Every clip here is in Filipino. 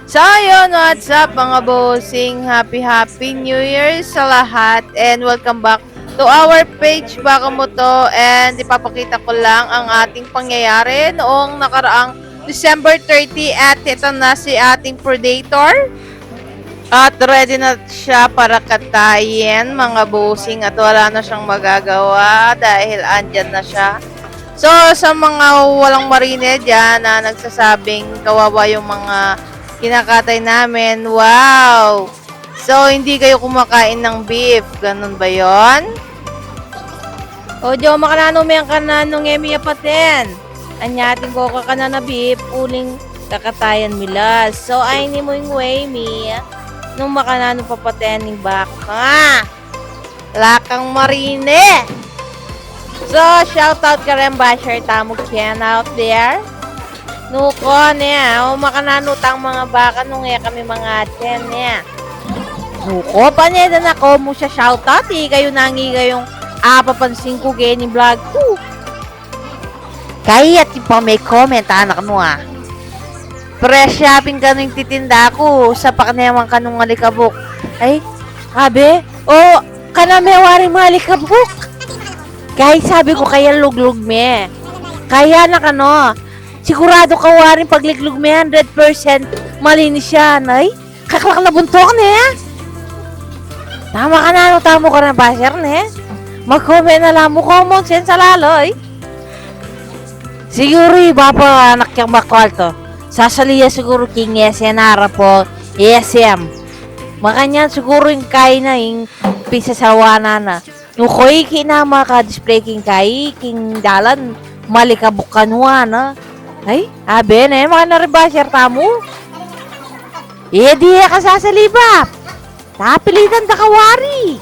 So, yun, what's up mga bossing? Happy New Year sa lahat and welcome back to our page Baka mo to, and ipapakita ko lang ang ating pangyayari noong nakaraang December 30 at ito na si ating Predator at ready na siya para katayin mga bossing at wala na siyang magagawa dahil andyan na siya. So, sa mga walang marine dyan na nagsasabing kawawa yung mga kinakatay namin, wow! So, hindi kayo kumakain ng beef. Ganun ba yon? O, Diyo, makanano may ang kananong emi paten. Anyating ko kakana na beef, uling kakatayan milas. So, ay ni mo yung way, mi. Nung makanano papaten ng baka. Lakang marine! So, shout out ka rin basher tamo Ken out there. Nuko niya, makananutang mga baka nung kami mga aten niya. Nuko pa niya na ako mo siya shout out kayo nangi kayong papansin ko gani vlog ko. Kaya pa may comment anak mo Fresh shopping ka nung titinda ko sa paknayaman ka nung alikabok. Ay, abe, kana may waring malikabok. Kahit sabi ko kaya luglug me. Kaya na kano. Sigurado ka waring pagliglug me 100% malinis yan. Ay, kaklak na buntok ne. Tama ka na, tamo ka na basher ne. Mag-comment na lang mo common sense sa laloy. Siguro iba pa anak yung bakwal to. Sasaliya siguro king SNR po ESM. Makanya siguro yung kay na yung pisasawana na. Nukoy kinama ka display king kay king dalan malikabukan na. Ay, abe na mga naribasher tamo. Di ka sasalibap. Tapilitan ta kawari.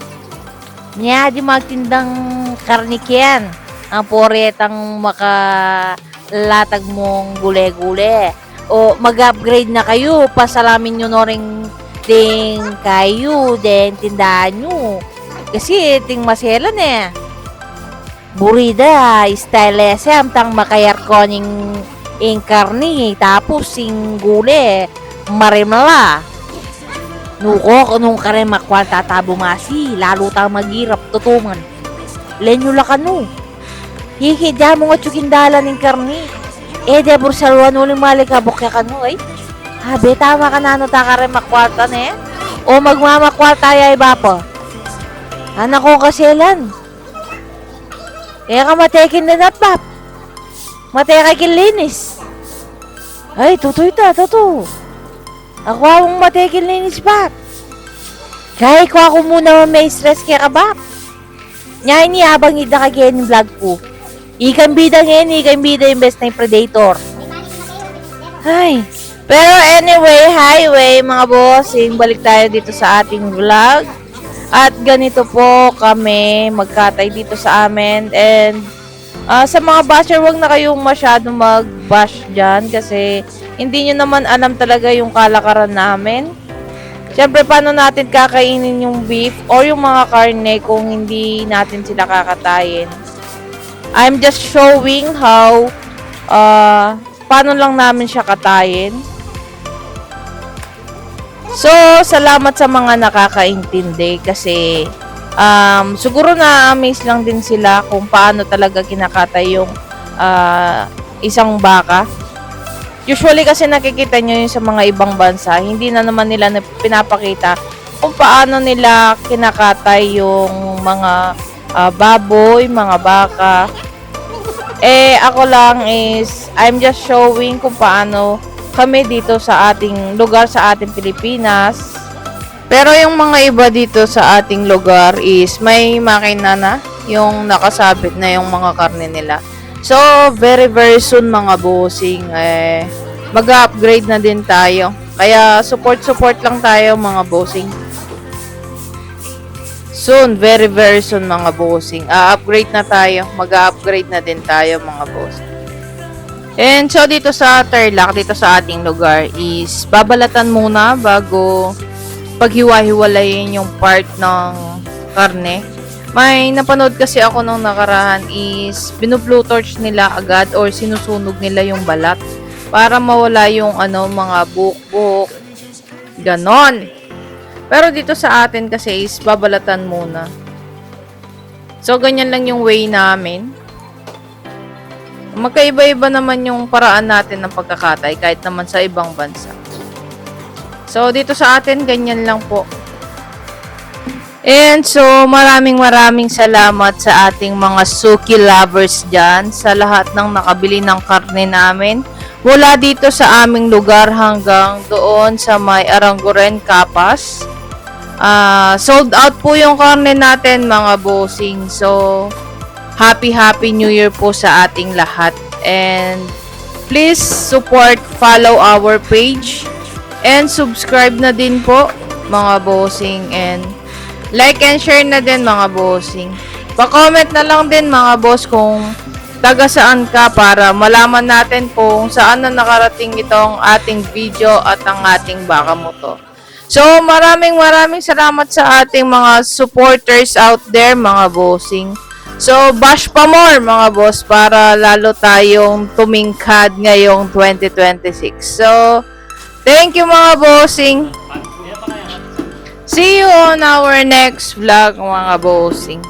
Nya di magtindang karnikyan. Ang poretang makalatag mong gule-gule. O mag-upgrade na kayo. Pasalamin nyo no ring ting kayo. Den tindahan nyo. Kasi ting maselan Burida, style SM tang makayar ko ning karni. Tapos sing gule. Marimala. Nuko nung kare makwal tatabo masi. Lalo tang magirap tutungan. Lenyo lakano. Hihidya mo nga tsukindalan ng karni. De bursalwan uling malikabok ya kanu ay. Habe tama ka na kare makwalta O magmamakwalta ya iba pa. Anak ko kaselan. Ka matekin na natpap. Mateka kilinis. Ay, tutoy ta, tuto. Ako akong matekin linis bat. Kaya ko ako muna may stress kaya kabak. Nya ini habang ida kagyan yung vlog ko. Ikan bida ngayon, ikan bida yung best na Predator. Ay. Pero anyway, highway mga bossing, balik tayo dito sa ating vlog. At ganito po kami magkatay dito sa amin. And sa mga basher, wag na kayong masyadong mag-bash dyan kasi hindi nyo naman alam talaga yung kalakaran namin. Siyempre, paano natin kakainin yung beef or yung mga karne kung hindi natin sila kakatayin? I'm just showing how paano lang namin siya katayin. So, salamat sa mga nakakaintindi kasi siguro na-amaze lang din sila kung paano talaga kinakatay yung isang baka. Usually kasi nakikita nyo yung sa mga ibang bansa, hindi na naman nila pinapakita kung paano nila kinakatay yung mga baboy, mga baka. Ako lang is, I'm just showing kung paano kami dito sa ating lugar, sa ating Pilipinas. Pero yung mga iba dito sa ating lugar is may makina na yung nakasabit na yung mga karne nila. So, very soon mga bossing, mag-upgrade na din tayo. Kaya, support lang tayo mga bossing. Soon, very soon mga bossing. Upgrade na tayo. Mag-upgrade na din tayo mga bossing. And so, dito sa Tarlac, dito sa ating lugar is babalatan muna bago paghiwa-hiwalayin yung part ng karne. May napanood kasi ako nung nakarahan is binu-blue torch nila agad or sinusunog nila yung balat para mawala yung mga buhok-buhok Ganon. Pero dito sa atin kasi is babalatan muna. So, ganyan lang yung way namin. Magkaiba-iba naman yung paraan natin ng pagkakatay kahit naman sa ibang bansa. So, dito sa atin, ganyan lang po. And so, maraming salamat sa ating mga suki lovers dyan, sa lahat ng nakabili ng karne namin. Mula dito sa aming lugar hanggang doon sa may Aranguren, Capas. Sold out po yung karne natin, mga bossing. So, Happy New Year po sa ating lahat. And please support, follow our page. And subscribe na din po, mga bossing. And like and share na din, mga bossing. Pa-comment na lang din, mga boss, kung taga saan ka para malaman natin kung saan na nakarating itong ating video at ang ating baka mo to. So, maraming salamat sa ating mga supporters out there, mga bossing. So, bash pa more, mga boss, para lalo tayong tumingkad ngayong 2026. So, thank you, mga bossing. See you on our next vlog, mga bossing.